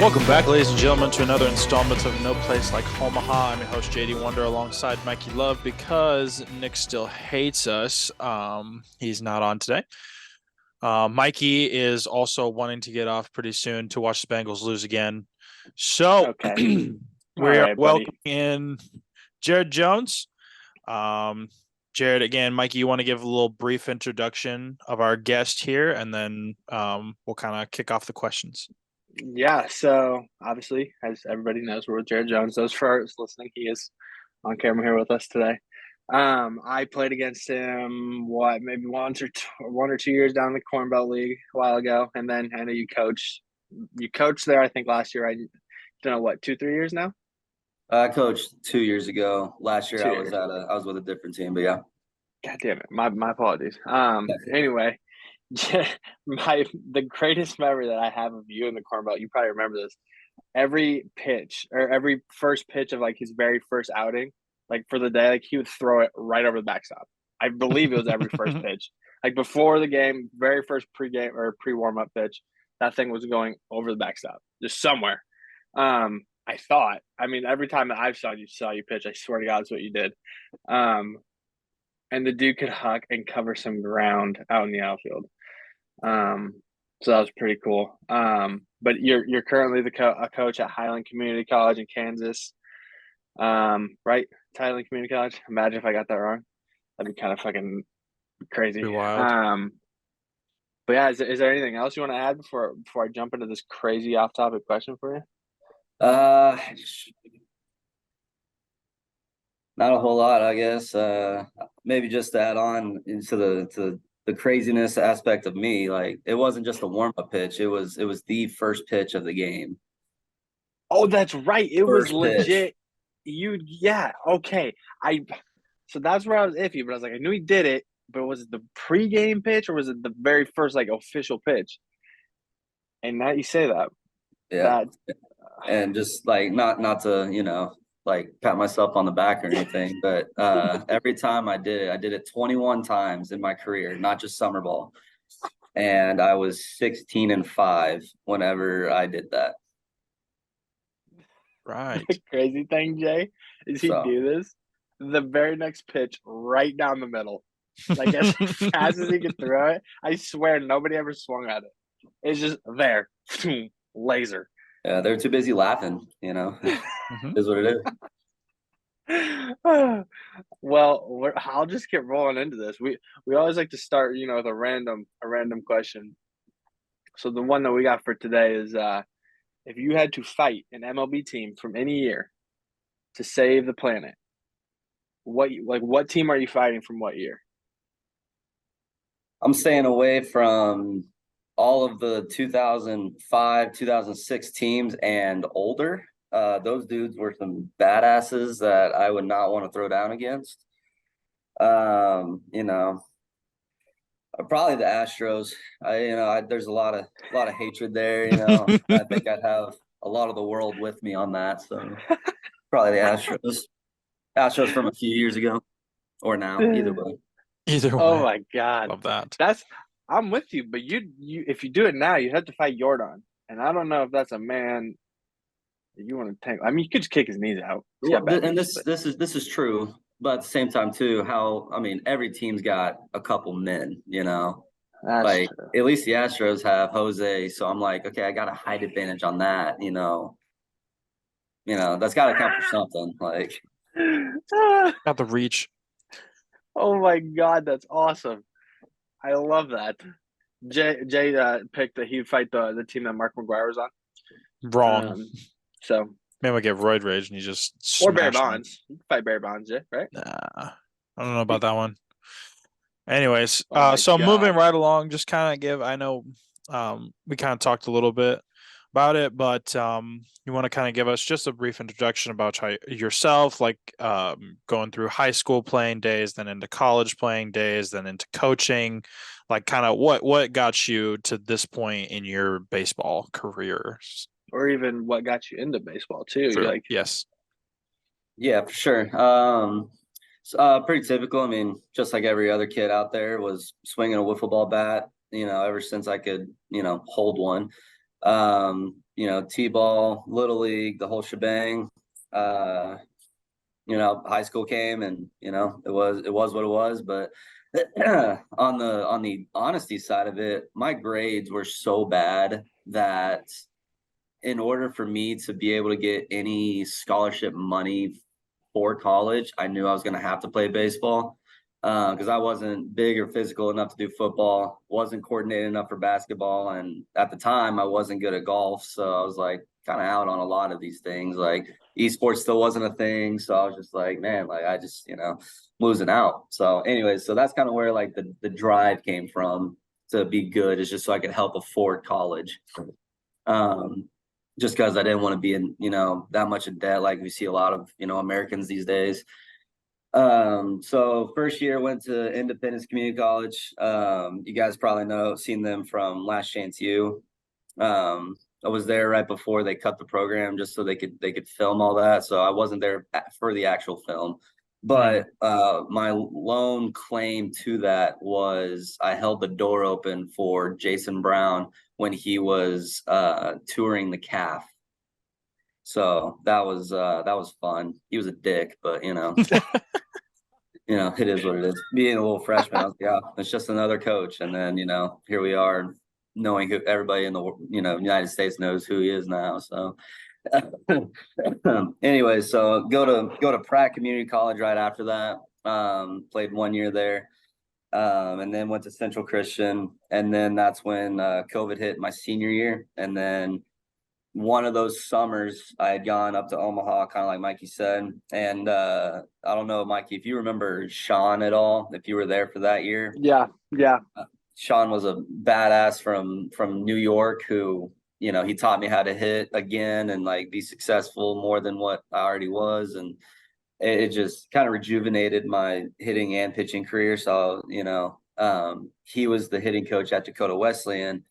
Welcome back, ladies and gentlemen, to another installment of No Place Like Homaha. I'm your host, JD Wonder, alongside Mikey Love, because Nick still hates us. He's not on today. Mikey is also wanting to get off pretty soon to watch the Bengals lose again. So Okay. we are right, welcoming in Jared Jones. Jared, again, Mikey, you want to give a little brief introduction of our guest here, and then we'll kind of kick off the questions. Yeah, so obviously, as everybody knows, we're with Jared Jones. Those first listening, he is on camera here with us today. I played against him maybe 1 or 2 years down in the Cornbelt League a while ago, and then I know you coached. You coached there, I think last year. I don't know 2-3 years now. I coached 2 years ago. Last year 2 I years. was with a different team, but yeah. God damn it, my apologies. Anyway, the greatest memory that I have of you in the Cornbelt, you probably remember this. Every pitch or every first pitch of like his very first outing, like for the day, like he would throw it right over the backstop. I believe it was every first pitch. Like before the game, very first pregame or pre-warm-up pitch, that thing was going over the backstop, just somewhere. I thought. I mean, every time that I've saw you pitch, I swear to God, that's what you did. And the dude could huck and cover some ground out in the outfield. So that was pretty cool. But you're currently a coach at Highland Community College in Kansas, right? It's Highland Community College. Imagine if I got that wrong. That'd be kind of fucking crazy. Pretty wild. But yeah, is there anything else you want to add before I jump into this crazy off-topic question for you? Not a whole lot, I guess. Maybe just to add on into the craziness aspect of me. Like, it wasn't just a warm-up pitch. It was the first pitch of the game. Oh, that's right. It First was legit. pitch. Yeah, okay. So that's where I was iffy, but I was like, I knew he did it, but was it the pregame pitch or was it the very first like official pitch? And now you say that. Yeah. And just like not to, like pat myself on the back or anything, but every time I did it 21 times in my career, not just summer ball. And I was 16-5 whenever I did that. Right. The crazy thing, Jay, is he do this the very next pitch right down the middle. Like as fast as he could throw it. I swear nobody ever swung at it. It's just there. Laser. Yeah, they're too busy laughing, is what it is. Well, I'll just get rolling into this. We always like to start, with a random question. So the one that we got for today is if you had to fight an MLB team from any year to save the planet, what team are you fighting from what year? I'm staying away from all of the 2005, 2006 teams and older. Those dudes were some badasses that I would not want to throw down against. Probably the Astros. There's a lot of hatred there. I think I'd have a lot of the world with me on that. So probably the Astros. Astros from a few years ago, or now, either way. Either way. Oh my God, love that. I'm with you, but you if you do it now, you have to fight Jordan, and I don't know if that's a man that you want to tank. I mean, you could just kick his knees out. This is true, but at the same time too, every team's got a couple men, That's like true. At least the Astros have Jose, so I'm like, okay, I got a height advantage on that, that's got to count for something. Like, got the reach. Oh my God, that's awesome. I love that. Jay picked that he'd fight the team that Mark McGuire was on. Wrong. So maybe I get roid rage and you just or Barry Bonds. You can fight Barry Bonds, yeah, right? Nah, I don't know about that one. Anyways, so God. moving right along, just kind of give. I know, we kind of talked a little bit about it, but you want to kind of give us just a brief introduction about yourself, like going through high school playing days, then into college playing days, then into coaching, like kind of what got you to this point in your baseball career, or even what got you into baseball too. True. Like, yes, yeah, for sure. Pretty typical. I mean, just like every other kid out there, was swinging a wiffle ball bat, ever since I could, hold one. T-ball, little league, the whole shebang. High school came, and it was what it was. But on the honesty side of it, my grades were so bad that in order for me to be able to get any scholarship money for college, I knew I was going to have to play baseball, because I wasn't big or physical enough to do football, wasn't coordinated enough for basketball, and at the time I wasn't good at golf, so I was like kind of out on a lot of these things. Like esports still wasn't a thing, so I was just like, man, like I just losing out. So anyways, so that's kind of where like the drive came from to be good, is just so I could help afford college. Just because I didn't want to be in, that much in debt, like we see a lot of, Americans these days. So first year went to Independence Community College. You guys probably seen them from Last Chance U. I was there right before they cut the program, just so they could film all that. So I wasn't there for the actual film. But my lone claim to that was I held the door open for Jason Brown when he was touring the calf. So that was fun. He was a dick, but it is what it is. Being a little freshman, I was like, yeah, it's just another coach. And then, here we are, knowing who everybody in the United States knows who he is now. So anyway, so go to Pratt Community College right after that. Played 1 year there. And then went to Central Christian. And then that's when COVID hit my senior year. And then one of those summers I had gone up to Omaha, kind of like Mikey said. And I don't know, Mikey, if you remember Sean at all, if you were there for that year. Yeah. Sean was a badass from New York who, he taught me how to hit again and like be successful more than what I already was. And it just kind of rejuvenated my hitting and pitching career. So, he was the hitting coach at Dakota Wesleyan.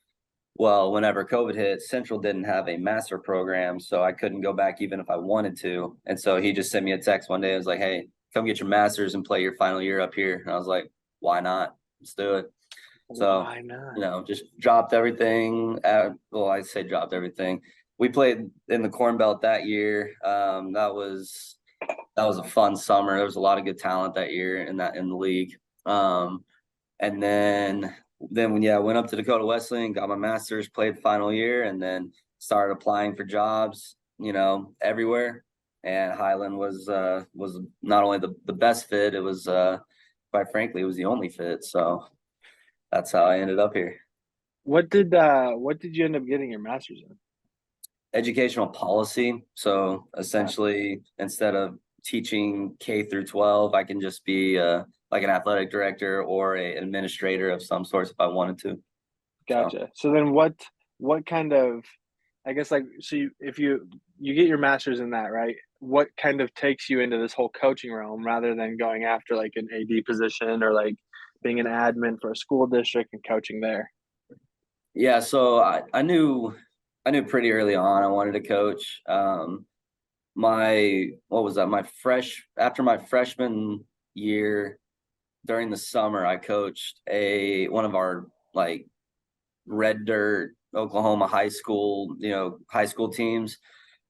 Well, whenever COVID hit, Central didn't have a master program, so I couldn't go back even if I wanted to. And so he just sent me a text one day. It was like, hey, come get your master's and play your final year up here. And I was like, why not? Let's do it. So, why not? Just dropped everything. I say dropped everything. We played in the Cornbelt that year. That was a fun summer. There was a lot of good talent that year in the league. And then went up to Dakota Wesleyan, got my master's, played final year, and then started applying for jobs, everywhere. And Highland was not only the best fit, it was quite frankly, it was the only fit. So that's how I ended up here. What did you end up getting your master's in? Educational policy. So essentially, instead of teaching K through 12, I can just be like an athletic director or an administrator of some sort if I wanted to. Gotcha. So then what kind of, I guess, like, so if you get your master's in that, right, what kind of takes you into this whole coaching realm rather than going after like an AD position or like being an admin for a school district and coaching there? Yeah, so I knew pretty early on I wanted to coach. After my freshman year, during the summer, I coached one of our like red dirt Oklahoma high school teams,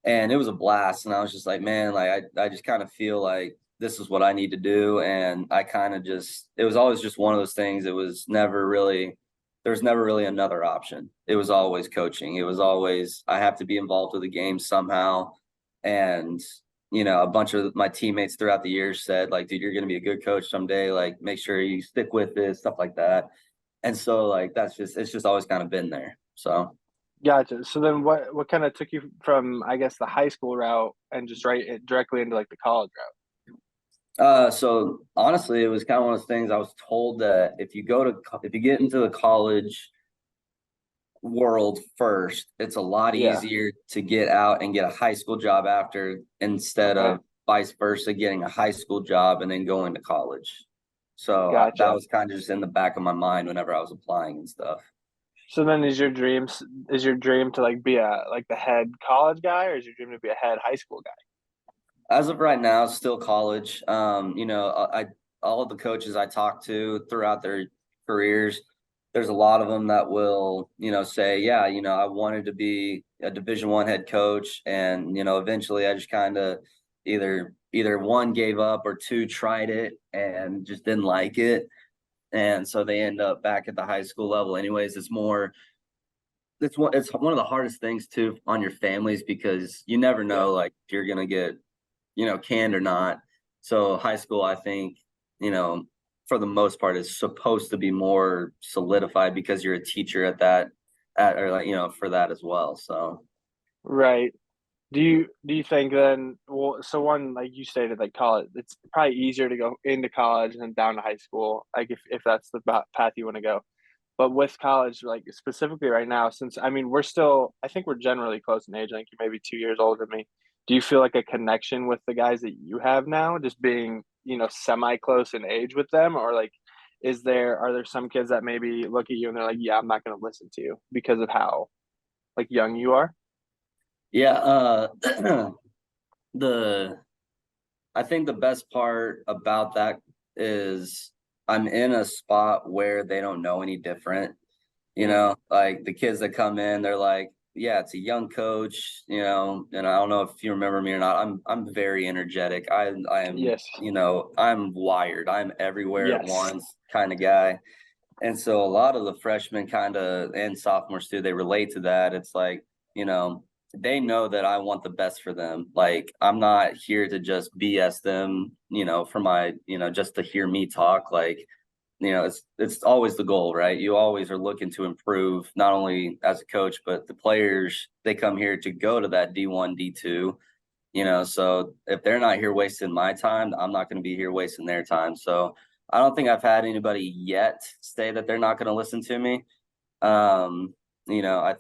and it was a blast. And I was just like, man, like I just kind of feel like this is what I need to do. And I kind of it was always just one of those things. There was never really another option. It was always coaching. It was always, I have to be involved with the game somehow. And, a bunch of my teammates throughout the years said, like, dude, you're going to be a good coach someday. Like, make sure you stick with this, stuff like that. And so like, it's just always kind of been there. So. Gotcha. So then what kind of took you from, I guess, the high school route and just directly into like the college route? So honestly, it was kind of one of those things. I was told that if you get into the college world first, it's a lot easier to get out and get a high school job after, instead of vice versa, getting a high school job and then going to college. So that was kind of just in the back of my mind whenever I was applying and stuff. So then is your dream to like be the head college guy, or is your dream to be a head high school guy? As of right now, still college. All of the coaches I talked to throughout their careers, there's a lot of them that will, say, yeah, I wanted to be a Division I head coach, and eventually I just kind of either one gave up or two tried it and just didn't like it, and so they end up back at the high school level. Anyways, it's one of the hardest things too on your families, because you never know like if you're gonna get canned or not. So high school, I think, you know, for the most part, is supposed to be more solidified because you're a teacher or like, for that as well. So Right. Do you think then, well, so one, like you stated, like college, it's probably easier to go into college and then down to high school, like if that's the path you want to go. But with college, like specifically right now, since I mean I think we're generally close in age. I think you're maybe 2 years older than me. Do you feel like a connection with the guys that you have now, just being, semi close in age with them? Or like are there some kids that maybe look at you and they're like, yeah, I'm not gonna listen to you because of how like young you are? yeah, the I think the best part about that is I'm in a spot where they don't know any different. Mm, Like the kids that come in, they're like, yeah, it's a young coach, and I don't know if you remember me or not. I'm very energetic. I am, yes. I'm wired. I'm everywhere at Yes. once kind of guy. And so a lot of the freshmen and sophomores too, they relate to that. It's like, they know that I want the best for them. Like I'm not here to just BS them, for my, just to hear me talk. Like, it's always the goal, right? You always are looking to improve, not only as a coach, but the players, they come here to go to that D1, D2, so if they're not here wasting my time, I'm not going to be here wasting their time. So I don't think I've had anybody yet say that they're not going to listen to me. Um, I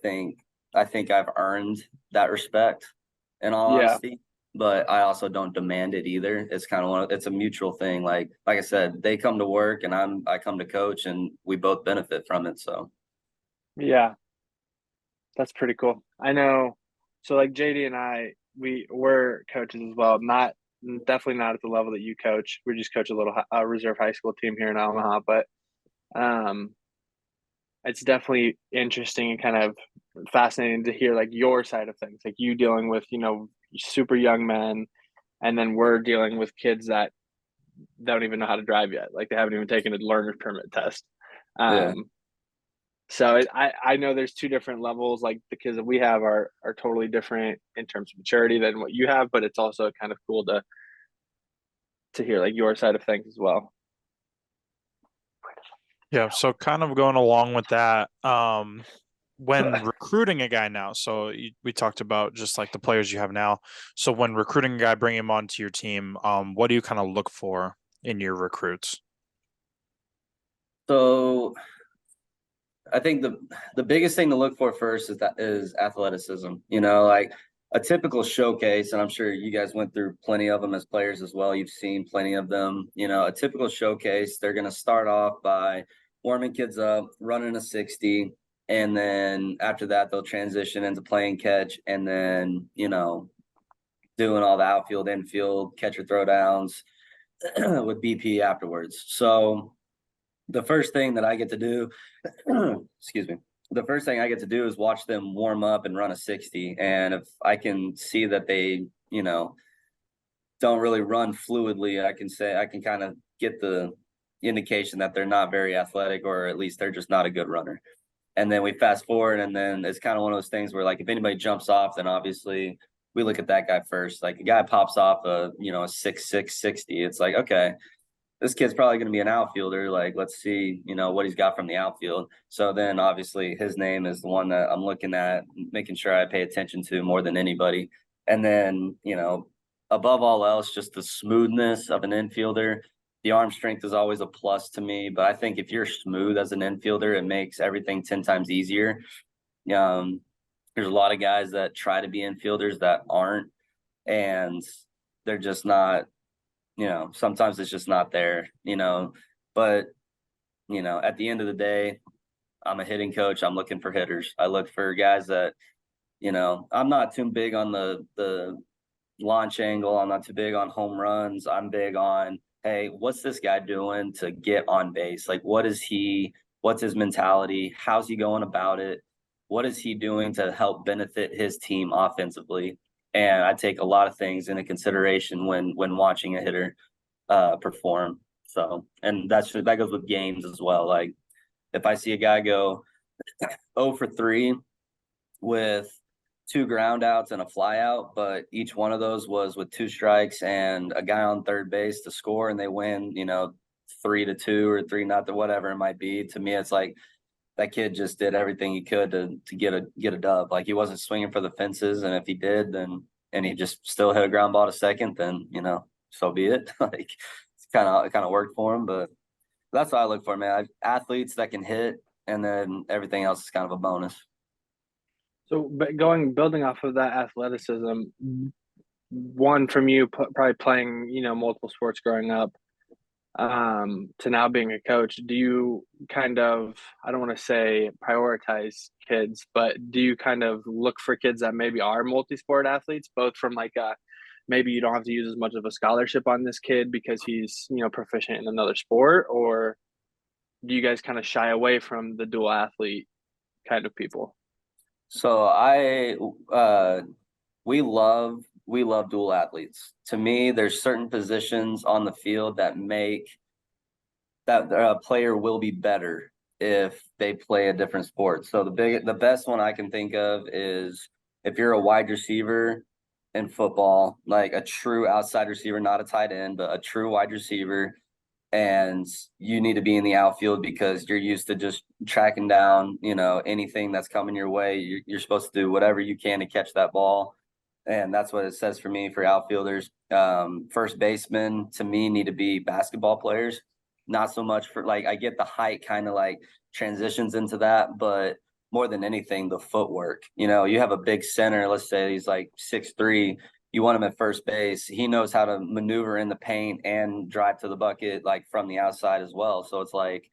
think I've earned that respect, in all Yeah. honesty, but I also don't demand it either. It's kind of it's a mutual thing. Like I said, they come to work and I come to coach, and we both benefit from it. So Yeah. That's pretty cool. I know. So like JD and I, we're coaches as well. Not definitely not at the level that you coach. We just coach a little reserve high school team here in Omaha, but um, it's definitely interesting and kind of fascinating to hear like your side of things, like you dealing with super young men, and then we're dealing with kids that don't even know how to drive yet, like they haven't even taken a learner's permit test. yeah. Um, So I know there's two different levels. Like the kids that we have are totally different in terms of maturity than what you have, but it's also kind of cool to hear like your side of things as well. Yeah, so kind of going along with that, when recruiting a guy now, so we talked about just like the players you have now. So when recruiting a guy, bringing him onto your team, what do you kind of look for in your recruits? So I think the biggest thing to look for first is athleticism. Like a typical showcase, and I'm sure you guys went through plenty of them as players as well. You've seen plenty of them. A typical showcase, they're going to start off by warming kids up, running a 60, and then after that they'll transition into playing catch, and then doing all the outfield, infield, catcher throwdowns with BP afterwards. So the first thing that I get to do, excuse me, the first thing I get to do is watch them warm up and run a 60. And if I can see that they, don't really run fluidly, I can kind of get the indication that they're not very athletic, or at least they're just not a good runner. And then we fast forward, and then it's kind of one of those things where, like, if anybody jumps off, then obviously we look at that guy first. Like, a guy pops off a 6'6", 60. It's like, okay, this kid's probably going to be an outfielder. Like, let's see, what he's got from the outfield. So then obviously his name is the one that I'm looking at, making sure I pay attention to more than anybody. And then, above all else, just the smoothness of an infielder. The arm strength is always a plus to me, but I think if you're smooth as an infielder, it makes everything 10 times easier. Um, there's a lot of guys that try to be infielders that aren't, and they're just not, sometimes it's just not there, but, at the end of the day, I'm a hitting coach. I'm looking for hitters. I look for guys that, I'm not too big on the launch angle. I'm not too big on home runs. I'm big on, hey, what's this guy doing to get on base? Like, what what's his mentality, how's he going about it, what is he doing to help benefit his team offensively. And I take a lot of things into consideration when watching a hitter perform. So, and that goes with games as well. Like if I see a guy go 0 for 3 with 2 ground outs and a fly out, but each one of those was with 2 strikes and a guy on third base to score, and they win, 3-2 or 3-0, whatever it might be. To me, it's like that kid just did everything he could to get a dub. Like he wasn't swinging for the fences, and if he did, then and he just still hit a ground ball to second, then so be it. Like it's kind of worked for him, but that's what I look for, man. Athletes that can hit, and then everything else is kind of a bonus. So, but building off of that athleticism, one from you probably playing, multiple sports growing up, to now being a coach, do you kind of, I don't want to say prioritize kids, but do you kind of look for kids that maybe are multi-sport athletes, both from like maybe you don't have to use as much of a scholarship on this kid because he's, proficient in another sport, or do you guys kind of shy away from the dual athlete kind of people? So we love dual athletes. To me, there's certain positions on the field that make that a player will be better if they play a different sport. So the best one I can think of is if you're a wide receiver in football, like a true outside receiver, not a tight end, but a true wide receiver, and you need to be in the outfield because you're used to just tracking down, anything that's coming your way. You're supposed to do whatever you can to catch that ball. And that's what it says for me for outfielders. First basemen, to me, need to be basketball players. Not so much for, like, I get the height kind of like transitions into that, but more than anything, the footwork. You have a big center, let's say he's like 6'3", you want him at first base. He knows how to maneuver in the paint and drive to the bucket, like from the outside as well. So it's like,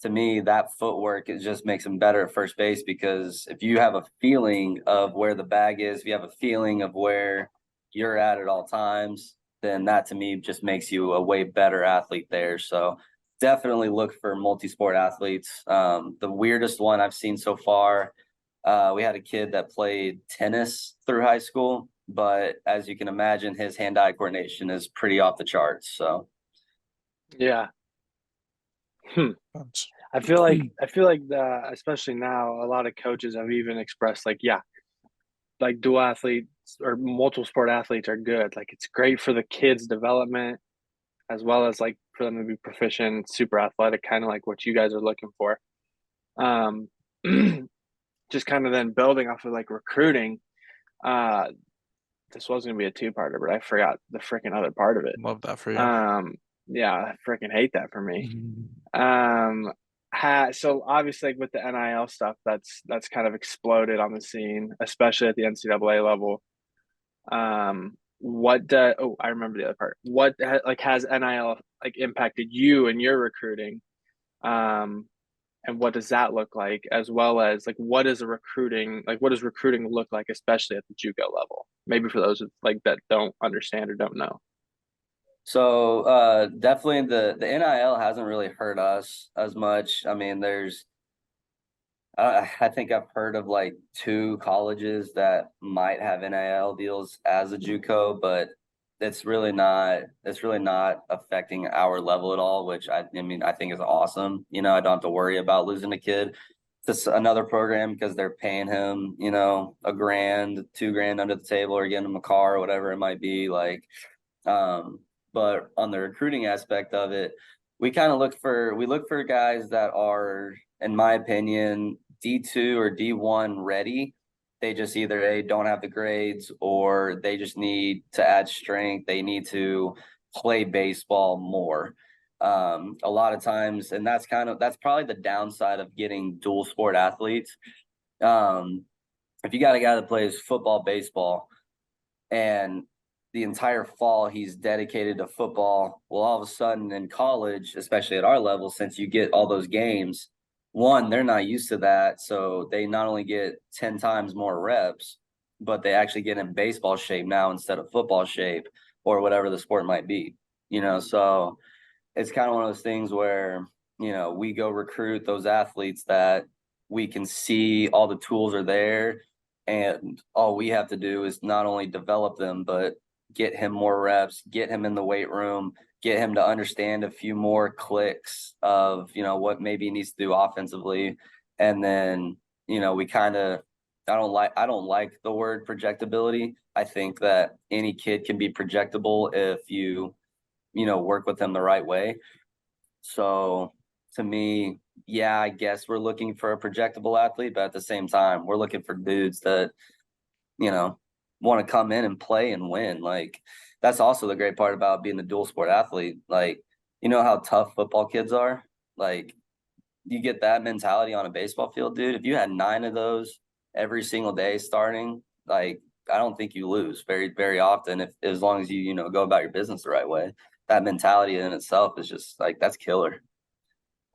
to me, that footwork, it just makes him better at first base, because if you have a feeling of where the bag is, if you have a feeling of where you're at all times, then that to me just makes you a way better athlete there. So definitely look for multi-sport athletes. The weirdest one I've seen so far, we had a kid that played tennis through high school, but as you can imagine, his hand-eye coordination is pretty off the charts. So yeah. I feel like especially now, a lot of coaches have even expressed like, yeah, like dual athletes or multiple sport athletes are good. Like it's great for the kids' development as well as like for them to be proficient, super athletic, kind of like what you guys are looking for. Just kind of then building off of like recruiting. This was gonna be a two-parter, but I forgot the freaking other part of it. Love that for you. Yeah, I freaking hate that for me. So obviously like with the NIL stuff, that's kind of exploded on the scene, especially at the NCAA level. I remember the other part. What like has NIL like impacted you and your recruiting? And what does that look like, as well as like what does recruiting look like, especially at the JUCO level? Maybe for those like that don't understand or don't know. So definitely the NIL hasn't really hurt us as much. I mean, I think I've heard of like 2 colleges that might have NIL deals as a JUCO, but it's really not affecting our level at all, which I mean, I think is awesome. I don't have to worry about losing a kid to another program because they're paying him, $1,000, $2,000 under the table, or getting him a car or whatever it might be. Like, but on the recruiting aspect of it, we look for guys that are, in my opinion, D2 or D1 ready. They just either don't have the grades, or they just need to add strength. They need to play baseball more. A lot of times, and that's probably the downside of getting dual sport athletes. If you got a guy that plays football, baseball, and the entire fall he's dedicated to football, well, all of a sudden in college, especially at our level, since you get all those games, one, they're not used to that. So they not only get 10 times more reps, but they actually get in baseball shape now instead of football shape, or whatever the sport might be, So it's kind of one of those things where, we go recruit those athletes that we can see all the tools are there, and all we have to do is not only develop them, but get him more reps, get him in the weight room, get him to understand a few more clicks of, what maybe he needs to do offensively. And then, we kind of, I don't like the word projectability. I think that any kid can be projectable if you work with them the right way. So to me, yeah, I guess we're looking for a projectable athlete, but at the same time, we're looking for dudes that, want to come in and play and win. Like, that's also the great part about being a dual sport athlete. Like, how tough football kids are? Like, you get that mentality on a baseball field, dude. If you had 9 of those every single day starting, like, I don't think you lose very, very often as long as you, go about your business the right way. That mentality in itself is just like, that's killer.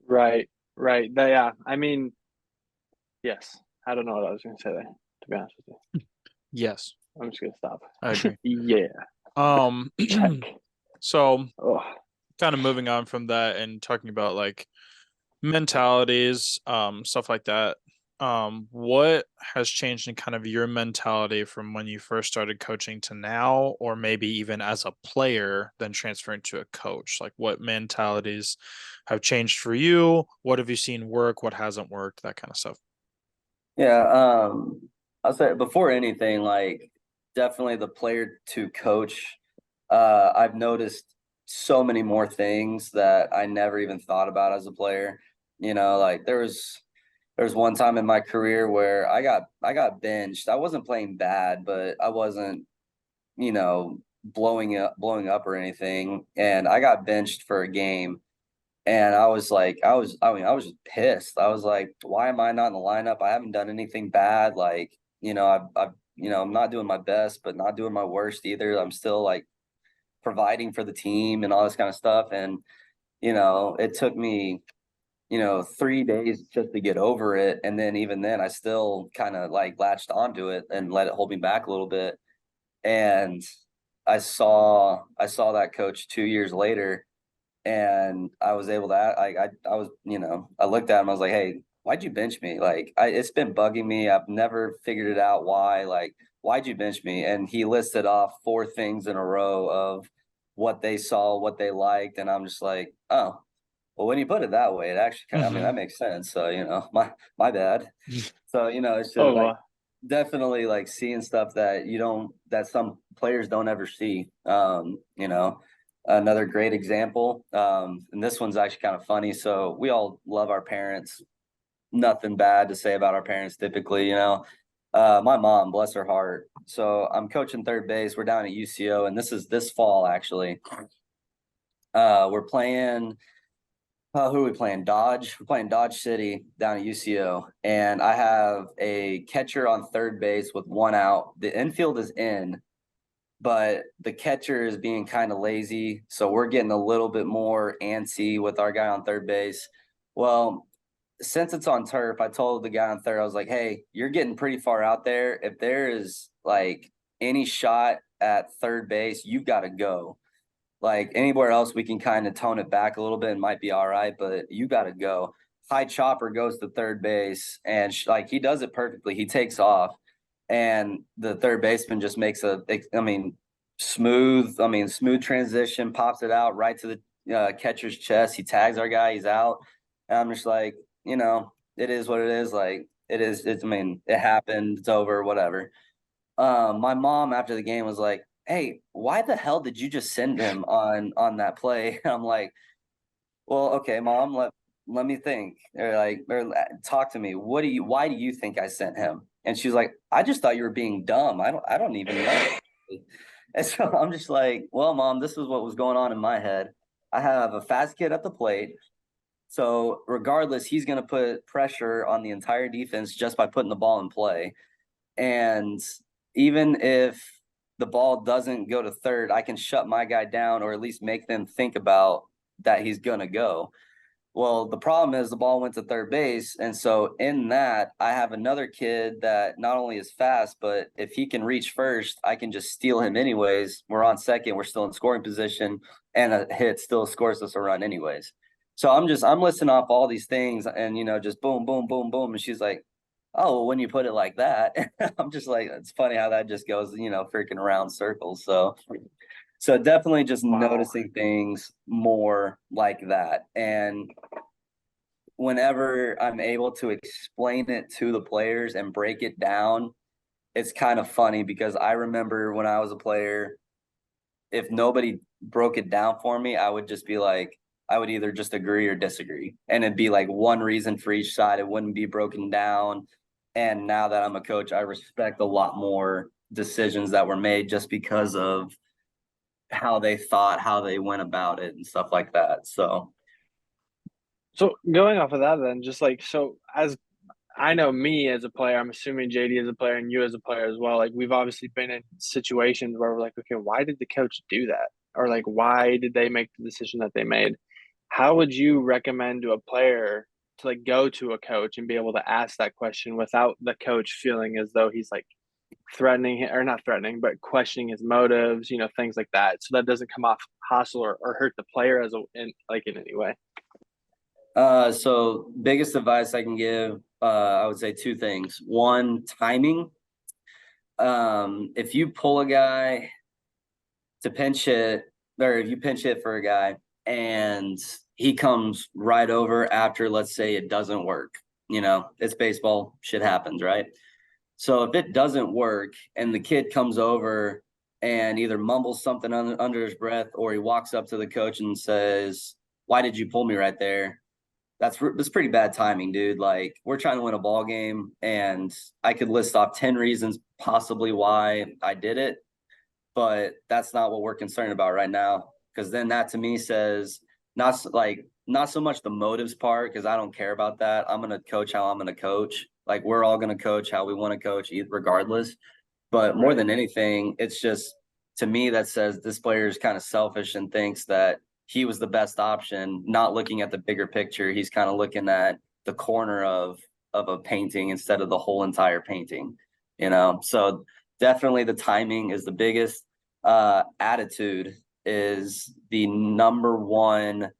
Right. Yeah. I mean, yes. I don't know what I was going to say there, to be honest with you. Yes. I'm just going to stop. I agree. Yeah. So Oh. kind of moving on from that and talking about like mentalities, stuff like that. What has changed in kind of your mentality from when you first started coaching to now, or maybe even as a player, then transferring to a coach? Like, what mentalities have changed for you? What have you seen work? What hasn't worked? That kind of stuff. Yeah. I'll say before anything, like, definitely the player to coach. I've noticed so many more things that I never even thought about as a player. Like, there was one time in my career where I got benched. I wasn't playing bad, but I wasn't, blowing up or anything. And I got benched for a game. And I was like, I was just pissed. I was like, why am I not in the lineup? I haven't done anything bad. Like, I'm not doing my best, but not doing my worst either. I'm still like providing for the team and all this kind of stuff. And, it took me, 3 days just to get over it. And then even then I still kind of like latched onto it and let it hold me back a little bit. And I saw that coach 2 years later, and I was able to, I was, I looked at him, I was like, hey, why'd you bench me? Like, it's been bugging me. I've never figured it out why. Like, why'd you bench me? And he listed off 4 things in a row of what they saw, what they liked. And I'm just like, oh, well, when you put it that way, it actually kind of, I mean, that makes sense. So, my bad. So, it's just like, definitely like seeing stuff that that some players don't ever see. Another great example, and this one's actually kind of funny. So we all love our parents. Nothing bad to say about our parents typically. My mom, bless her heart. So I'm coaching third base. We're down at UCO, and this is this fall actually. We're playing. Who are we playing? Dodge. We're playing Dodge City down at UCO, and I have a catcher on third base with 1 out. The infield is in, but the catcher is being kind of lazy, so we're getting a little bit more antsy with our guy on third base. Well, since it's on turf, I told the guy on third, I was like, hey, you're getting pretty far out there. If there is like any shot at third base, you've got to go. Like, anywhere else, we can kind of tone it back a little bit and might be all right, but you got to go. High chopper goes to third base, and like, he does it perfectly. He takes off, and the third baseman just makes smooth transition, pops it out right to the catcher's chest. He tags our guy, he's out. And I'm just like, it is what it is. Like, it happened, it's over, whatever. My mom after the game was like, hey, why the hell did you just send him on that play? I'm like, well, okay, mom, let me think. Or talk to me. Why do you think I sent him? And she's like, I just thought you were being dumb. I don't even know. And so I'm just like, well, mom, this is what was going on in my head. I have a fast kid at the plate. So regardless, he's going to put pressure on the entire defense just by putting the ball in play. And even if the ball doesn't go to third, I can shut my guy down, or at least make them think about that he's going to go. Well, the problem is the ball went to third base. And so in that, I have another kid that not only is fast, but if he can reach first, I can just steal him anyways. We're on second. We're still in scoring position, and a hit still scores us a run anyways. So I'm listing off all these things and, just boom, boom, boom, boom. And she's like, oh, well, when you put it like that, I'm just like, it's funny how that just goes, freaking around circles. So definitely just noticing things more like that. And whenever I'm able to explain it to the players and break it down, it's kind of funny because I remember when I was a player, if nobody broke it down for me, I would just be like, I would either just agree or disagree. And it'd be like one reason for each side. It wouldn't be broken down. And now that I'm a coach, I respect a lot more decisions that were made just because of how they thought, how they went about it and stuff like that. So going off of that, then, just like, so as I know, me as a player, I'm assuming JD as a player and you as a player as well. Like, we've obviously been in situations where we're like, okay, why did the coach do that? Or like, why did they make the decision that they made? How would you recommend to a player to like go to a coach and be able to ask that question without the coach feeling as though he's like threatening or not threatening, but questioning his motives, things like that, so that doesn't come off hostile or hurt the player in any way? so biggest advice I can give, I would say two things. One, timing. If you pull a guy to pinch hit, or if you pinch hit for a guy and he comes right over after, let's say it doesn't work, it's baseball, shit happens, right? So if it doesn't work and the kid comes over and either mumbles something under his breath or he walks up to the coach and says, "Why did you pull me right there?" That's pretty bad timing, dude. Like, we're trying to win a ball game, and I could list off 10 reasons possibly why I did it, but that's not what we're concerned about right now. Because then that to me says not so much the motives part, because I don't care about that. I'm gonna coach how I'm gonna coach. Like, we're all gonna coach how we want to coach, regardless. But more than anything, it's just, to me, that says this player is kind of selfish and thinks that he was the best option, not looking at the bigger picture. He's kind of looking at the corner of a painting instead of the whole entire painting, So definitely the timing is the biggest. Attitude is the number one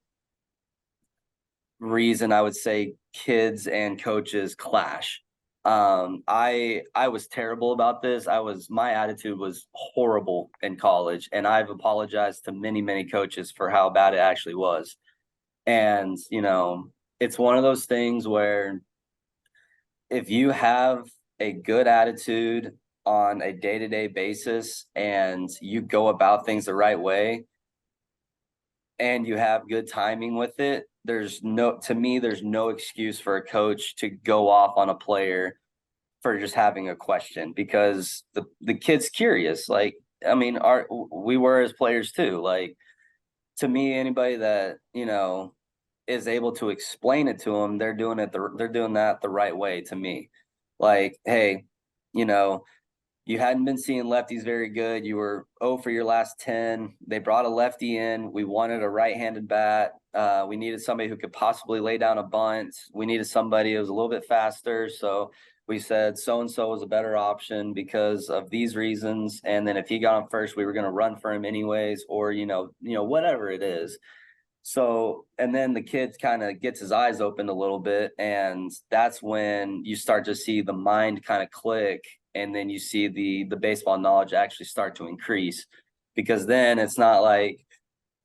reason I would say kids and coaches clash. I was terrible about this. My attitude was horrible in college, and I've apologized to many, many coaches for how bad it actually was. And, it's one of those things where if you have a good attitude on a day-to-day basis and you go about things the right way and you have good timing with it, there's no excuse for a coach to go off on a player for just having a question, because the kid's curious. Like, I mean, we were as players too. Like, to me, anybody that, is able to explain it to them, they're doing that the right way to me. Like, hey, you know, you hadn't been seeing lefties very good. You were 0 for your last 10. They brought a lefty in. We wanted a right-handed bat. We needed somebody who could possibly lay down a bunt. We needed somebody who was a little bit faster. So we said so-and-so was a better option because of these reasons. And then if he got on first, we were going to run for him anyways, or, whatever it is. So, and then the kid kind of gets his eyes opened a little bit, and that's when you start to see the mind kind of click, and then you see the baseball knowledge actually start to increase, because then it's not like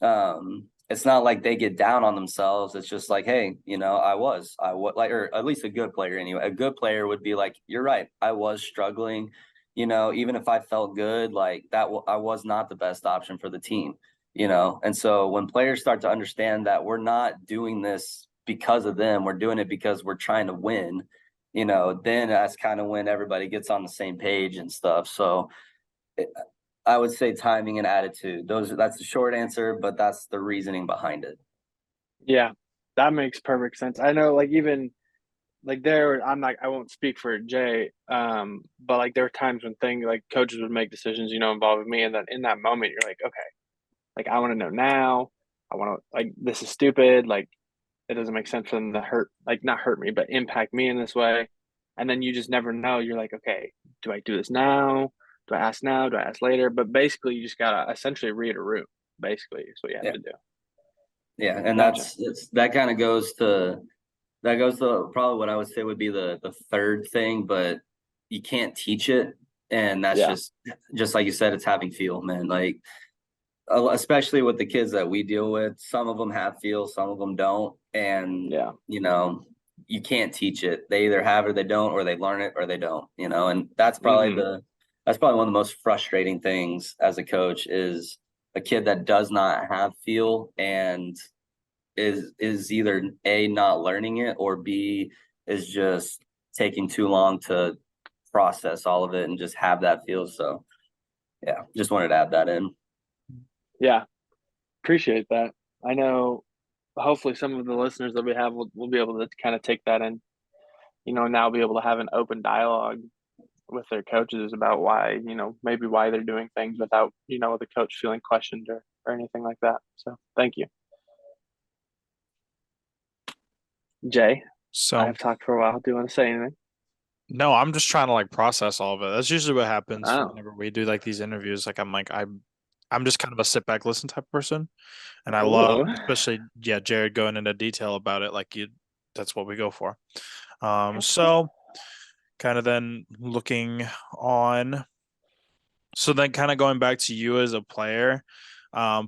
they get down on themselves. It's just like, hey, I was like, or at least a good player anyway. A good player would be like, you're right, I was struggling, even if I felt good, like that, I was not the best option for the team. And so when players start to understand that we're not doing this because of them, we're doing it because we're trying to win, then that's kind of when everybody gets on the same page and stuff. So I would say timing and attitude. That's the short answer, but that's the reasoning behind it. Yeah, that makes perfect sense. I know, like, even like I won't speak for Jay, but like there were times when things like coaches would make decisions, involving me, and then in that moment you're like, okay, like I want to know now. I want to, like, this is stupid. Like, it doesn't make sense for them to not hurt me, but impact me in this way. And then you just never know. You're like, okay, do I do this now? Do I ask now? Do I ask later? But basically, you just gotta essentially read a room. Basically, is what you have Yeah. to do. Yeah, and Gotcha. that kind of goes to probably what I would say would be the third thing, but you can't teach it, and that's Yeah. just like you said, it's having feel, man. Like especially with the kids that we deal with, some of them have feel, some of them don't, and Yeah. you can't teach it. They either have or they don't, or they learn it or they don't. And that's probably Mm-hmm. one of the most frustrating things as a coach is a kid that does not have feel and is either A, not learning it, or B, is just taking too long to process all of it and just have that feel. So yeah, just wanted to add that in. Yeah. Appreciate that. I know hopefully some of the listeners that we have will be able to kind of take that and, now be able to have an open dialogue with their coaches about why, maybe why they're doing things without, the coach feeling questioned or anything like that. So thank you. Jay, I So have talked for a while. Do you want to say anything? no, I'm just trying to like process all of it. That's usually what happens Oh, whenever we do like these interviews. Like I'm just kind of a sit back, listen type person. And I love, ooh, especially, yeah, Jared going into detail about it. That's what we go for. So kind of then looking on. So then kind of going back to you as a player,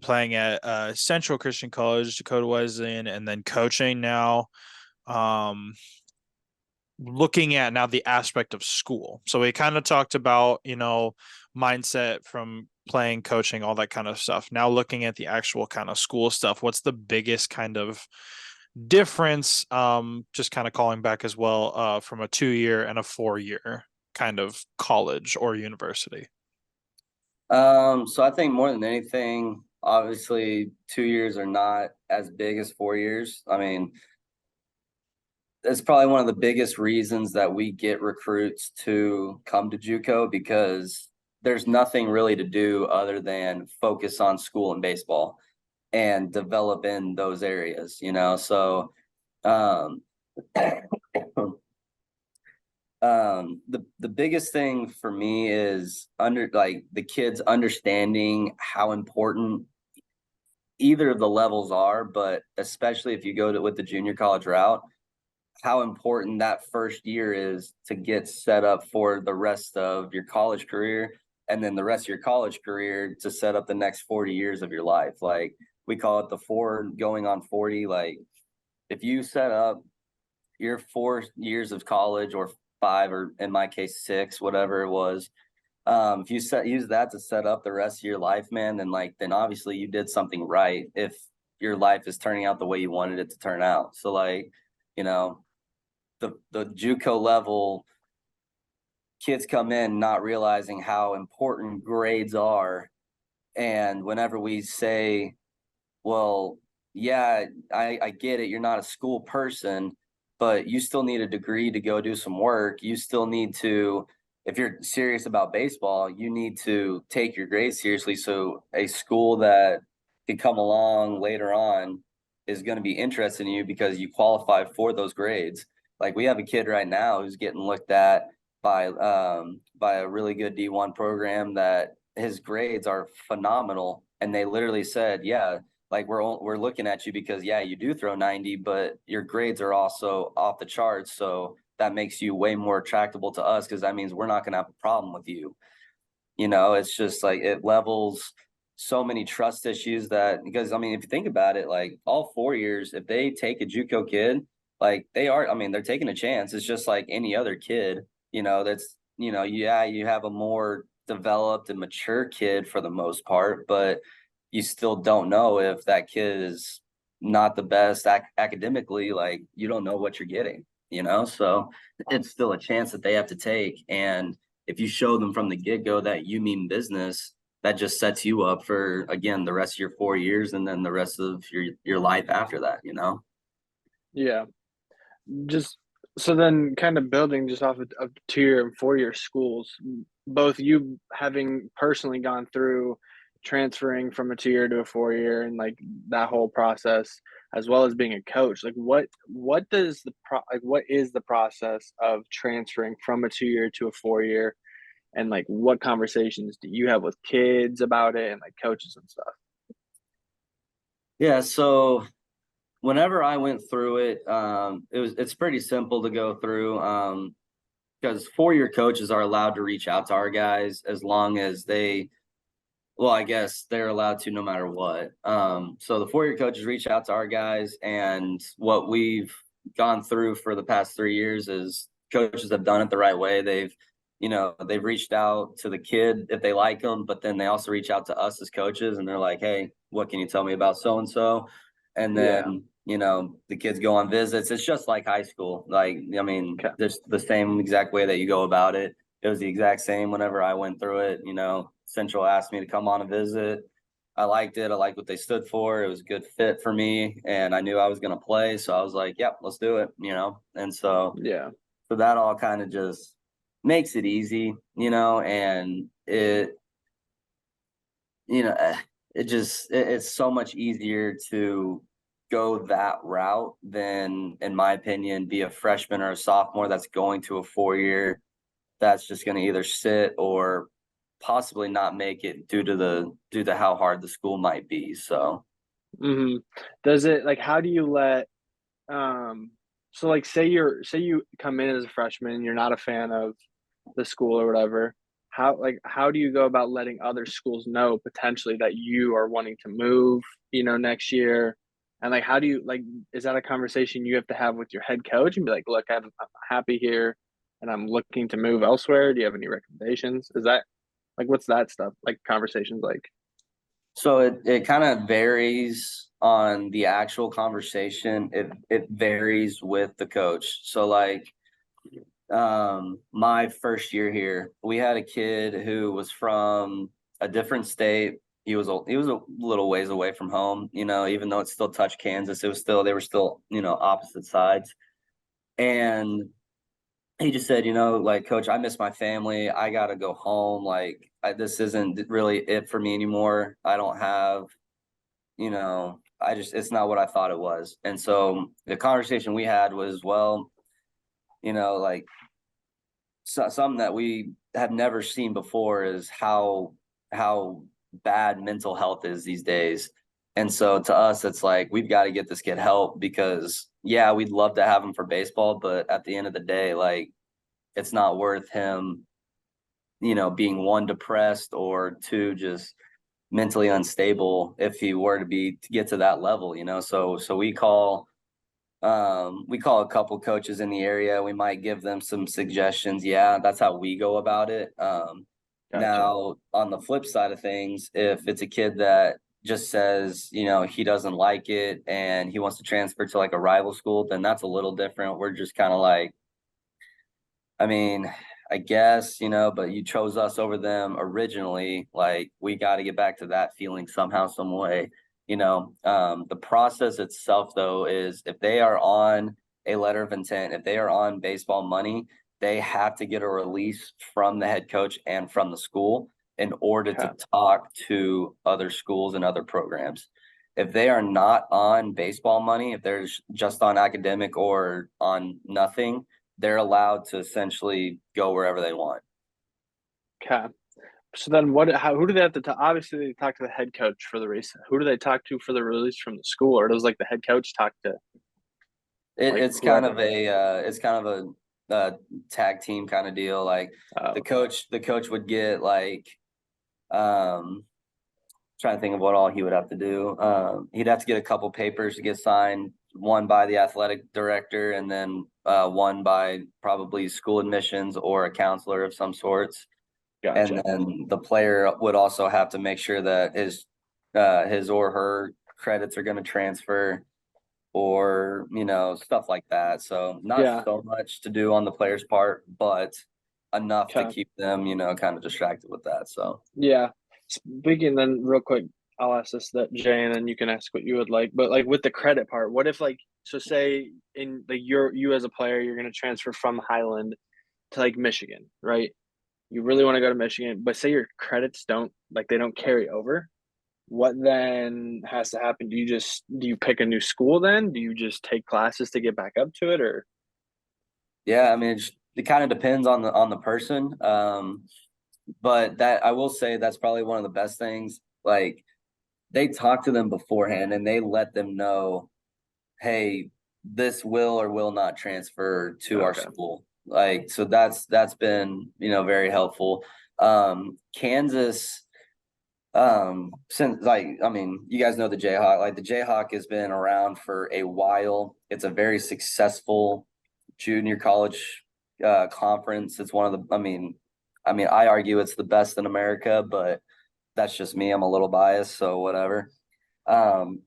playing at Central Christian College, Dakota Wesleyan, and then coaching now. Um, Looking at now the aspect of school. So we kind of talked about, mindset from playing, coaching, all that kind of stuff. Now looking at the actual kind of school stuff, what's the biggest kind of difference? Just kind of calling back as well, from a 2-year and a 4-year kind of college or university. So I think more than anything, obviously 2 years are not as big as 4 years. I mean, it's probably one of the biggest reasons that we get recruits to come to JUCO because there's nothing really to do other than focus on school and baseball and develop in those areas. So um the biggest thing for me is the kids understanding how important either of the levels are, but especially if you go with the junior college route, how important that first year is to get set up for the rest of your college career, and then the rest of your college career to set up the next 40 years of your life. Like we call it the 4 going on 40. Like if you set up your 4 years of college, or 5, or in my case 6, whatever it was, if you use that to set up the rest of your life, man, then obviously you did something right if your life is turning out the way you wanted it to turn out. So you know the JUCO level kids come in not realizing how important grades are, and whenever we say, well, yeah, I get it, you're not a school person, but you still need a degree to go do some work. You still need to, if you're serious about baseball, you need to take your grades seriously. So a school that could come along later on is going to be interested in you because you qualify for those grades. Like we have a kid right now who's getting looked at by a really good D1 program that his grades are phenomenal, and they literally said, yeah, like we're looking at you because yeah, you do throw 90, but your grades are also off the charts. So that makes you way more attractable to us because that means we're not going to have a problem with you. It's just like it levels so many trust issues because I mean, if you think about it, like all 4 years, if they take a JUCO kid, like I mean, they're taking a chance. It's just like any other kid, that's, yeah, you have a more developed and mature kid for the most part, but you still don't know if that kid is not the best academically. Like you don't know what you're getting. So it's still a chance that they have to take. And if you show them from the get-go that you mean business, that just sets you up for, again, the rest of your 4 years and then the rest of your life after that. yeah. Just so then kind of building just off of 2-year and 4-year schools, both you having personally gone through transferring from a 2-year to a 4-year and like that whole process, as well as being a coach, like what does what is the process of transferring from a 2-year to a 4-year, and like what conversations do you have with kids about it and like coaches and stuff? Yeah, so whenever I went through it, it's pretty simple to go through. Because 4-year coaches are allowed to reach out to our guys as long as well, I guess they're allowed to no matter what. So the 4-year coaches reach out to our guys, and what we've gone through for the past 3 years is coaches have done it the right way. They've reached out to the kid if they like them, but then they also reach out to us as coaches, and they're like, hey, what can you tell me about so and so? And then the kids go on visits. It's just like high school. Like, I mean, there's the same exact way that you go about it. It was the exact same whenever I went through it. Central asked me to come on a visit. I liked it. I liked what they stood for. It was a good fit for me, and I knew I was going to play. So I was like, yep, let's do it, And so that all kind of just makes it easy, and it's so much easier to go that route than, in my opinion, be a freshman or a sophomore that's going to a 4-year that's just going to either sit or possibly not make it due to how hard the school might be. So does it, like, how do you let so like say you come in as a freshman, you're not a fan of the school or whatever, how do you go about letting other schools know potentially that you are wanting to move, next year? And like, how do you, like, is that a conversation you have to have with your head coach and be like, look, I'm happy here and I'm looking to move elsewhere? Do you have any recommendations? Is that, like, what's that stuff like, conversations like? So it kind of varies on the actual conversation. It varies with the coach. So like my first year here, we had a kid who was from a different state. He was a little ways away from home, even though it still touched Kansas, they were still, opposite sides. And he just said, like, coach, I miss my family. I got to go home. Like, this isn't really it for me anymore. I don't have, it's not what I thought it was. And so the conversation we had was, well, like, something that we have never seen before is how bad mental health is these days. And so to us, it's like, we've got to get this kid help because, yeah, we'd love to have him for baseball, but at the end of the day, like, it's not worth him, being one, depressed, or two, just mentally unstable if he were to get to that level, So we call a couple coaches in the area. We might give them some suggestions. Yeah, that's how we go about it. Gotcha. Now, on the flip side of things, if it's a kid that just says, he doesn't like it and he wants to transfer to like a rival school, then that's a little different. We're just kind of like, I mean, I guess, but you chose us over them originally. Like, we got to get back to that feeling somehow, some way. The process itself, though, is if they are on a letter of intent, if they are on baseball money, they have to get a release from the head coach and from the school in order to talk to other schools and other programs. If they are not on baseball money, if they're just on academic or on nothing, they're allowed to essentially go wherever they want. Okay. So then who do they have to talk? Obviously, they talk to the head coach for the release. Who do they talk to for the release from the school? Or does, like, the head coach talk to it's kind of a tag team kind of deal. Like, the coach would get like, trying to think of what all he would have to do. He'd have to get a couple papers to get signed, one by the athletic director and then one by probably school admissions or a counselor of some sorts. Gotcha. And then the player would also have to make sure that his or her credits are going to transfer, or stuff like that. So not so much to do on the player's part, but enough to keep them kind of distracted with that. So speaking, then real quick, I'll ask this that Jay, and then you can ask what you would like. But like, with the credit part, what if, like, so say in like you as a player, you're going to transfer from Highland to like Michigan, right? You really want to go to Michigan, but say your credits they don't carry over. What then has to happen? Do you pick a new school then? Do you just take classes to get back up to it, or? Yeah, I mean, it kind of depends on the person. But that, I will say, that's probably one of the best things. Like, they talk to them beforehand and they let them know hey, this will or will not transfer to our Okay. school. Like, so that's been, very helpful. Kansas, since, like, I mean, you guys know the Jayhawk. Like, the Jayhawk has been around for a while. It's a very successful junior college conference. It's one of the, I argue it's the best in America, but that's just me. I'm a little biased, so whatever. Um,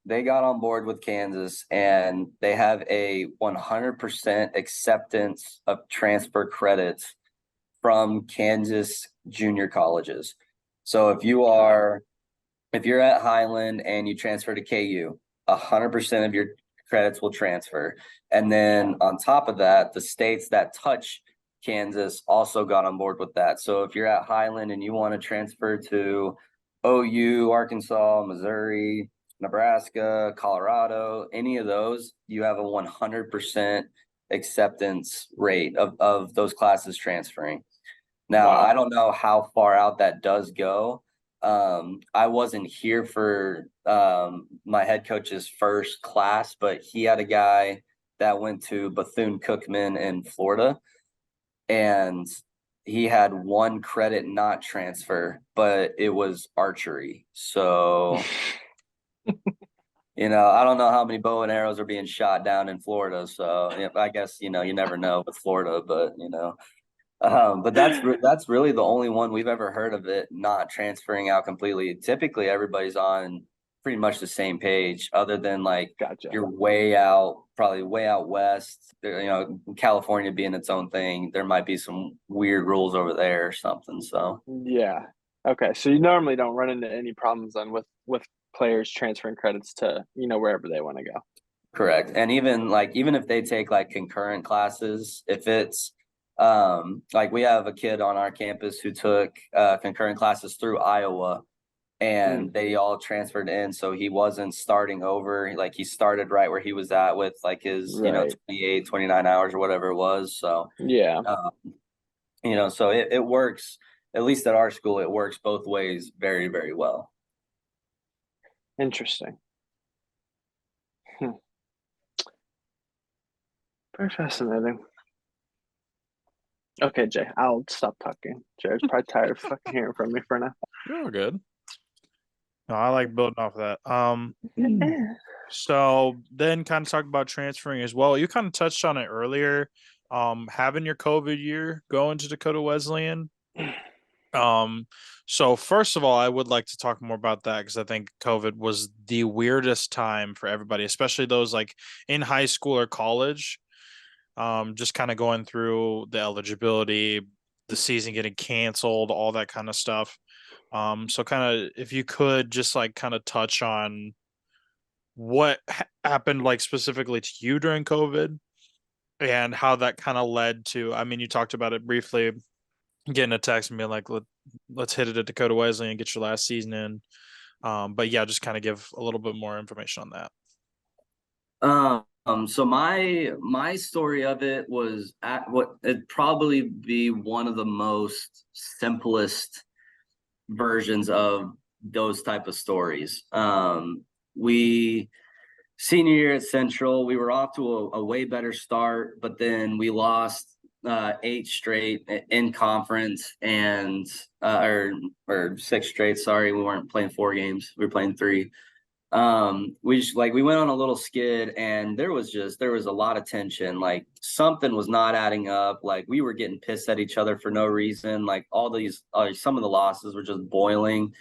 they got on board with Kansas, and they have a 100% acceptance of transfer credits from Kansas junior colleges. So if you're at Highland and you transfer to KU, 100% of your credits will transfer. And then on top of that, the states that touch Kansas also got on board with that. So if you're at Highland and you want to transfer to OU, Arkansas, Missouri, Nebraska, Colorado, any of those, you have a 100% acceptance rate of those classes transferring. Now, Wow. I don't know how far out that does go. I wasn't here for my head coach's first class, but he had a guy that went to Bethune-Cookman in Florida, and he had one credit not transfer, but it was archery. So, I don't know how many bow and arrows are being shot down in Florida. So I guess, you never know with Florida, but but that's really the only one we've ever heard of it not transferring out completely. Typically, everybody's on pretty much the same page, other than like Gotcha. you're probably way out west. California being its own thing, there might be some weird rules over there or something. So Yeah. Okay. So you normally don't run into any problems then with players transferring credits to, wherever they want to go. correct. And even if they take like concurrent classes, if it's like we have a kid on our campus who took concurrent classes through Iowa, and they all transferred in, so he wasn't starting over. Like, he started right where he was at with like his Right. 28, 29 hours or whatever it was. So Yeah. so it works, at least at our school, it works both ways very, very well. Interesting. Very fascinating. Okay, Jay, I'll stop talking. Jared's probably tired of fucking hearing from me for now. You're all good. No, I like building off of that. So then kind of talk about transferring as well. You kind of touched on it earlier. Having your COVID year going to Dakota Wesleyan. So first of all, I would like to talk more about that because I think COVID was the weirdest time for everybody, especially those like in high school or college. Just kind of going through the eligibility, the season getting canceled, all that kind of stuff. So kind of if you could just like kind of touch on what happened like specifically to you during COVID and how that kind of led to, I mean, you talked about it briefly, getting a text and being like, let's hit it at Dakota Wesley and get your last season in. But yeah, just kind of give a little bit more information on that. So my story of it was at what it'd probably be one of the most simplest versions of those type of stories. We senior year at Central, we were off to a way better start, but then we lost 8 straight in conference, and or 6 straight. Sorry, we weren't playing 4 games; we were playing 3. We went on a little skid, and there was a lot of tension. Like, something was not adding up. Like, we were getting pissed at each other for no reason. Like, all these some of the losses were just boiling.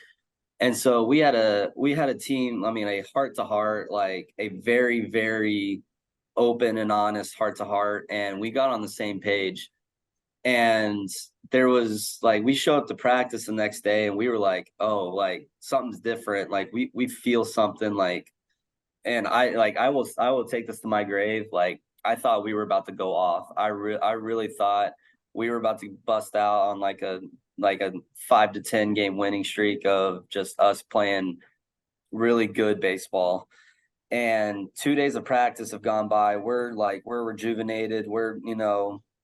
And so we had a team, a heart to heart, like a very, very open and honest heart to heart, and we got on the same page. And there was like, we showed up to practice the next day, and we were like, oh, like something's different. Like, we feel something, like, and I will take this to my grave. Like, I thought we were about to go off. I really thought we were about to bust out on like a 5 to 10 game winning streak of just us playing really good baseball. And 2 days of practice have gone by. We're rejuvenated. We're,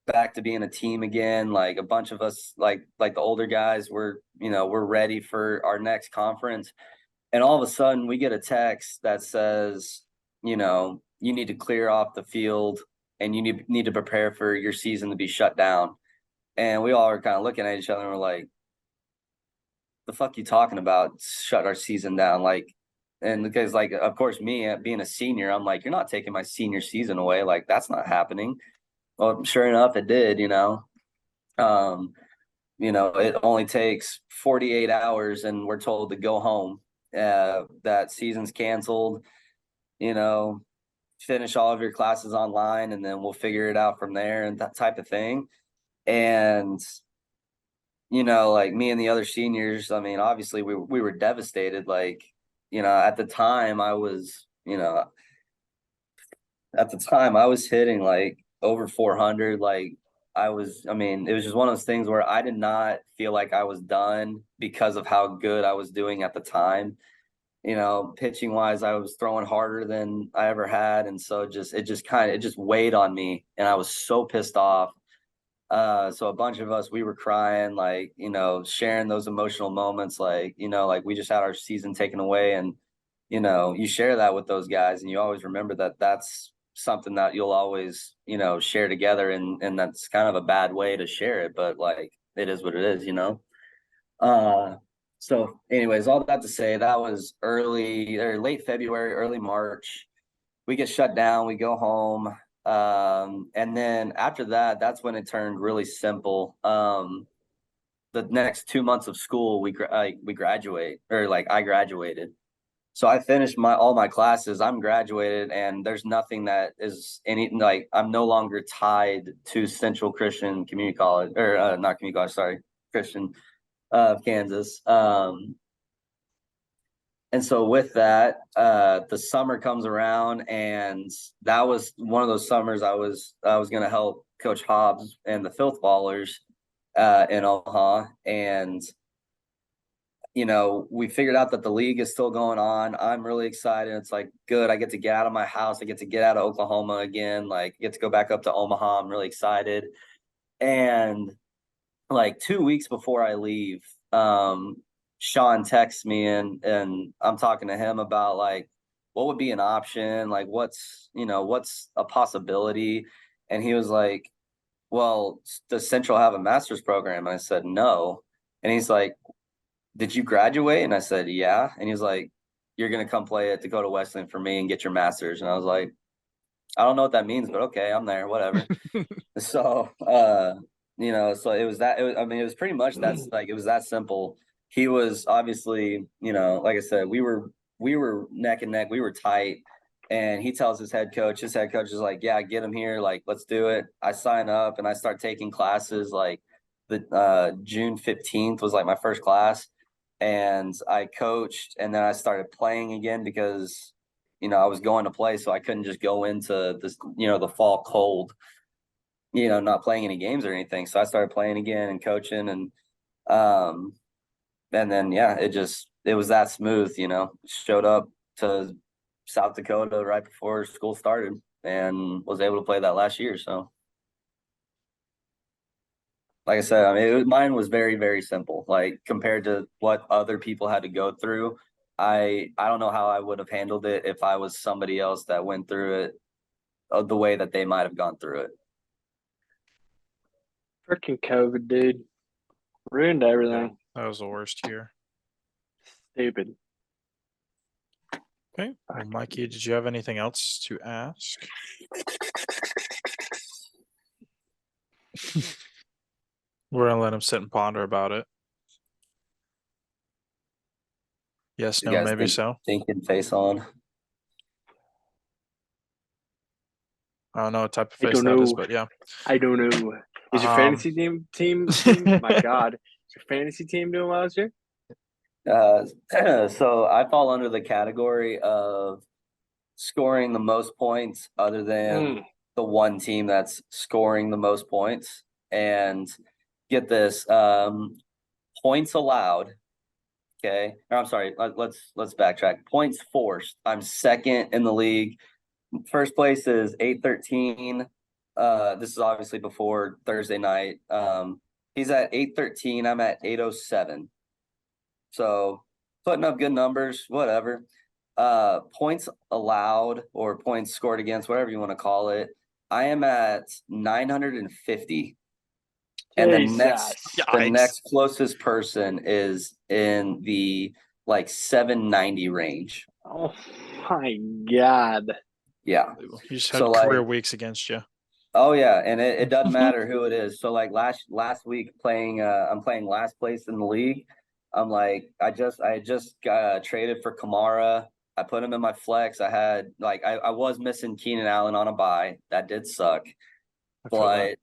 back to being a team again. Like, a bunch of us, like the older guys, we're ready for our next conference. And all of a sudden we get a text that says, you need to clear off the field and you need to prepare for your season to be shut down. And we all are kind of looking at each other and we're like, the fuck you talking about? Shut our season down. Like, and because like, of course, me being a senior, I'm like, you're not taking my senior season away. Like, that's not happening. Well, sure enough, it did, it only takes 48 hours and we're told to go home. That season's canceled, finish all of your classes online and then we'll figure it out from there and that type of thing. And, like me and the other seniors, I mean, obviously we were devastated. Like, at the time I was hitting like over 400. Like it was just one of those things where I did not feel like I was done because of how good I was doing at the time. Pitching wise, I was throwing harder than I ever had. And so it just weighed on me and I was so pissed off. So a bunch of us, we were crying, like, sharing those emotional moments, like, like we just had our season taken away. And, you share that with those guys and you always remember that that's something that you'll always, share together. And that's kind of a bad way to share it, but like, it is what it is, So anyways, all that to say, that was late February, early March. We get shut down, we go home. And then after that, that's when it turned really simple. The next 2 months of school, we graduate, or like I graduated. So I finished all my classes. I'm graduated, and there's nothing that is I'm no longer tied to Central Christian Community College, or not community college, sorry, Christian of Kansas. And so with that, the summer comes around, and that was one of those summers I was going to help Coach Hobbs and the Filth Ballers in Omaha. And, we figured out that the league is still going on. I'm really excited. It's like, good. I get to get out of my house. I get to get out of Oklahoma again. Like, get to go back up to Omaha. I'm really excited. And like 2 weeks before I leave, Sean texts me and I'm talking to him about like what would be an option, like what's a possibility. And he was like, well, does Central have a master's program? And I said no. And he's like, did you graduate? And I said yeah. And he's like, you're gonna come play at Dakota Wesleyan for me and get your master's. And I was like, I don't know what that means, but okay, I'm there, whatever. So so it was that. It was pretty much it was that simple. He was obviously, like I said, we were neck and neck, we were tight. And he tells his head coach is like, yeah, get him here, like, let's do it. I sign up and I start taking classes. Like the June 15th was like my first class, and I coached, and then I started playing again because I was going to play, so I couldn't just go into this the fall cold, not playing any games or anything. So I started playing again and coaching, and then, yeah, it was that smooth, showed up to South Dakota right before school started and was able to play that last year. So like I said, mine was very, very simple, like compared to what other people had to go through. I don't know how I would have handled it if I was somebody else that went through it the way that they might have gone through it. Freaking COVID, dude. Ruined everything. That was the worst year. Stupid. Okay. Well, Mikey, did you have anything else to ask? We're gonna let him sit and ponder about it. Yes, no, maybe so. Thinking face on. I don't know what type of face that is, but yeah. I don't know. Is your fantasy team? My God, is your fantasy team doing well this year? So I fall under the category of scoring the most points, other than the one team that's scoring the most points. And get this, points allowed. Okay, or I'm sorry. Let's backtrack. Points forced. I'm second in the league. First place is 813. This is obviously before Thursday night. He's at 813. I'm at 807. So putting up good numbers, whatever. points allowed or points scored against, whatever you want to call it, I am at 950. And the next closest person is in the like 790 range. Oh my God. Yeah. You just had career weeks against you. Oh yeah, and it doesn't matter who it is. So like last week playing, I'm playing last place in the league. I'm like, I just got traded for Kamara. I put him in my flex. I had like I was missing Keenan Allen on a bye. That did suck. But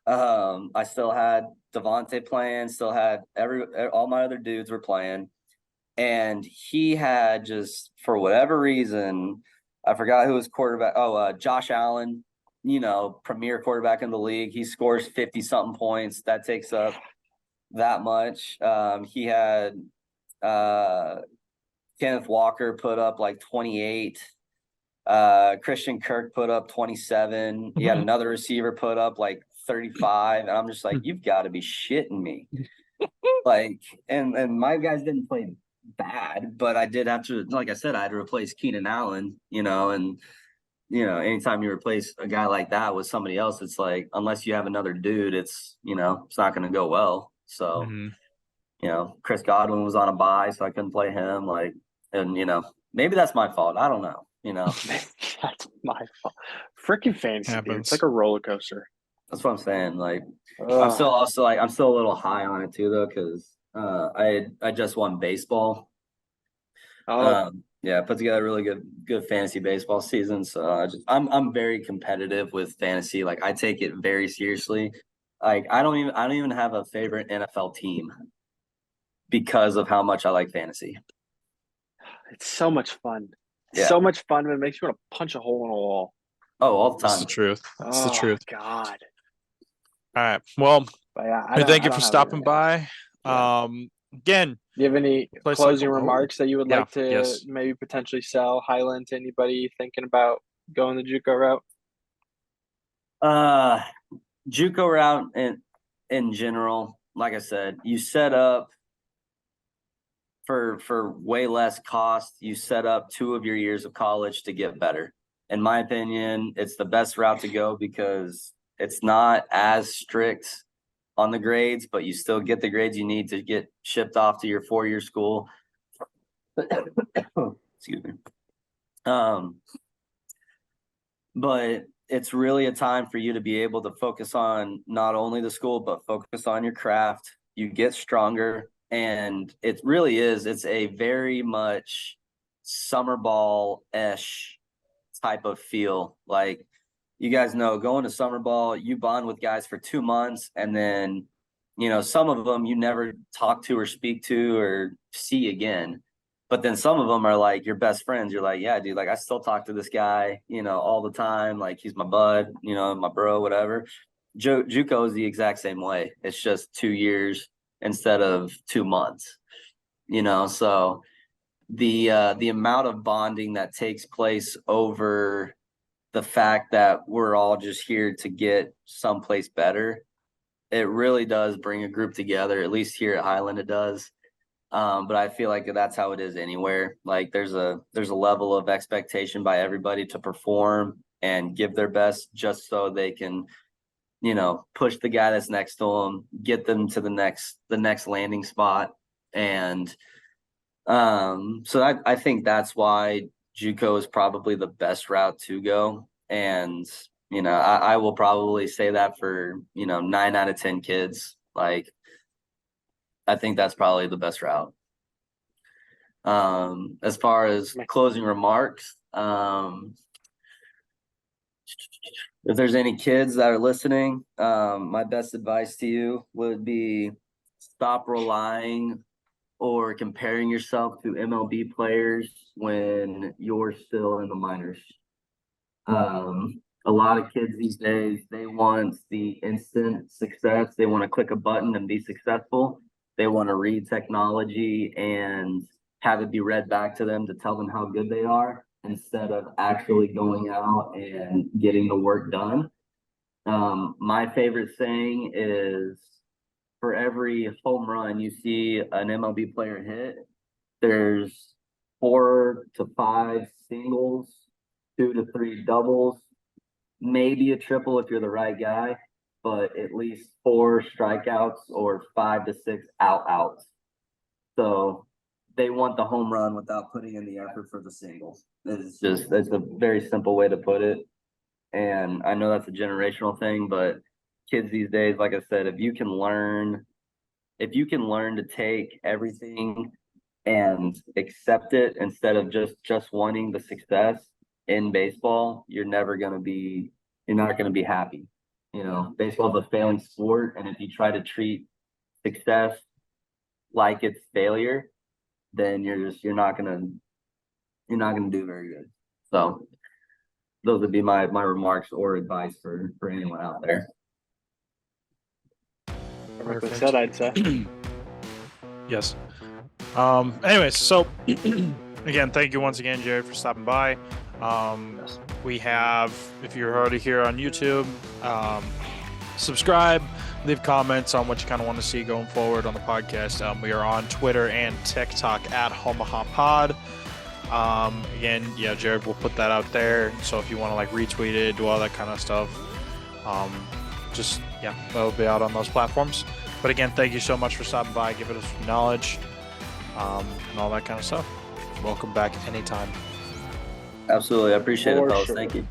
I still had Devontae playing, still had all my other dudes were playing. And he had just, for whatever reason, I forgot who was quarterback. Josh Allen, premier quarterback in the league. He scores 50-something points. That takes up that much. He had Kenneth Walker put up like 28. Christian Kirk put up 27. He had another receiver put up like 35. And I'm just like, you've got to be shitting me. Like, and my guys didn't play bad, but I did have to, like I said, I had to replace Keenan Allen, and anytime you replace a guy like that with somebody else, it's like, unless you have another dude, it's not going to go well. So, Chris Godwin was on a bye, so I couldn't play him. Like, and maybe that's my fault. I don't know. That's my fault. Freaking fantasy, dude. It's like a roller coaster. That's what I'm saying. Like, I'm still a little high on it too, though, because I just won baseball. Put together a really good fantasy baseball season. So I'm very competitive with fantasy. Like, I take it very seriously. Like, I don't even have a favorite NFL team because of how much I like fantasy. It's so much fun. Yeah. So much fun, but it makes you want to punch a hole in a wall. Oh, all the time. That's the truth. That's the truth. God. All right. Well, thank you for stopping by. Yeah. Again, do you have any closing remarks that you would like to maybe potentially sell Highland to anybody thinking about going the JUCO route? JUCO route in general, like I said, you set up for way less cost. You set up 2 of your years of college to get better. In my opinion, it's the best route to go because it's not as strict on the grades, but you still get the grades you need to get shipped off to your 4-year school. Excuse me. But it's really a time for you to be able to focus on not only the school, but focus on your craft. You get stronger, and it really is. It's a very much summer ball-ish type of feel. Like, you guys know, going to summer ball, you bond with guys for 2 months, and then, some of them you never talk to or speak to or see again. But then some of them are like your best friends. You're like, yeah, dude, like, I still talk to this guy, all the time. Like, he's my bud, my bro, whatever. JUCO is the exact same way. It's just 2 years instead of 2 months, so the amount of bonding that takes place over the fact that we're all just here to get someplace better, it really does bring a group together. At least here at Highland, it does. But I feel like that's how it is anywhere. Like, there's a level of expectation by everybody to perform and give their best just so they can, push the guy that's next to them, get them to the next landing spot. And so I think that's why JUCO is probably the best route to go. And, I will probably say that for, 9 out of 10 kids. Like, I think that's probably the best route. As far as closing remarks, if there's any kids that are listening, my best advice to you would be stop relying or comparing yourself to MLB players when you're still in the minors. A lot of kids these days, they want the instant success. They want to click a button and be successful. They want to read technology and have it be read back to them to tell them how good they are, instead of actually going out and getting the work done. My favorite saying is, for every home run you see an MLB player hit, there's 4 to 5 singles, 2 to 3 doubles, maybe a triple if you're the right guy, but at least 4 strikeouts or 5 to 6 outs. So they want the home run without putting in the effort for the singles. That's a very simple way to put it. And I know that's a generational thing, but kids these days, like I said, if you can learn to take everything and accept it instead of just wanting the success in baseball, you're not going to be happy. You know, baseball is a failing sport, and if you try to treat success like it's failure, then you're not gonna do very good. So those would be my remarks or advice for anyone out there. Perfectly said, I'd say. Yes. Anyways, so again, thank you once again, Jared, for stopping by. We have, if you're already here on YouTube, subscribe, leave comments on what you kind of want to see going forward on the podcast. We are on Twitter and TikTok at homahapod. Again, yeah, Jared will put that out there. So if you want to like retweet it, do all that kind of stuff, that'll be out on those platforms. But again, thank you so much for stopping by, giving us some knowledge, and all that kind of stuff. Welcome back anytime. Absolutely. I appreciate it, fellas. Sure. Thank you.